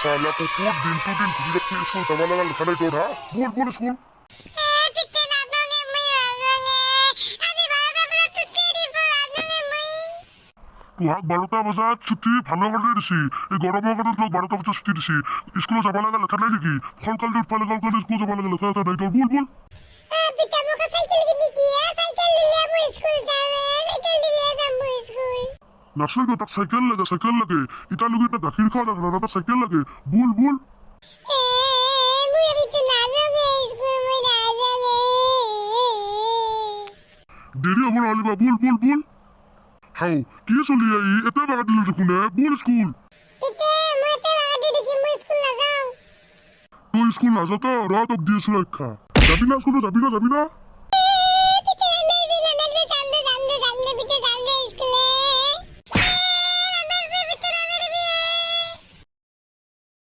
साला कुकुर दिन तो दिन घूम रखे स्कूल दबा लगा लिखा नहीं तो बोल बोल स्कूल तुहाक 12টা বজাত ছুটি ভালো করে দিছি এই গরমের কারণে তোক 12টা বজাত ছুটি দিছি স্কুলে যাব লাগা লেখা নাই নেকি সকাল উঠ পালে গল করে স্কুল যাব লাগা লেখা নাই তো বল বল পিতা মোক সাইকেল কিনি দিয়া সাইকেল দিলে মই স্কুল যাম সাইকেল দিলে যাম মই স্কুল নাসলে তো তাক সাইকেল লাগে ইটা লগি তা গাখীৰ খাওয়া লাগা না সাইকেল লাগে বল বল মই এবিতে না যাবে স্কুল মই না যাবে দেরি হবো না আলিবা বল বল বল হাও কি চলি আই এতে বাগা দিল দেখুন বল স্কুল পিতা মই তে লাগা দি দেখি মই স্কুল না যাও তুই স্কুল না যা তো রাত অব দিয়েছ লেখা যাবি না স্কুলে যাবি না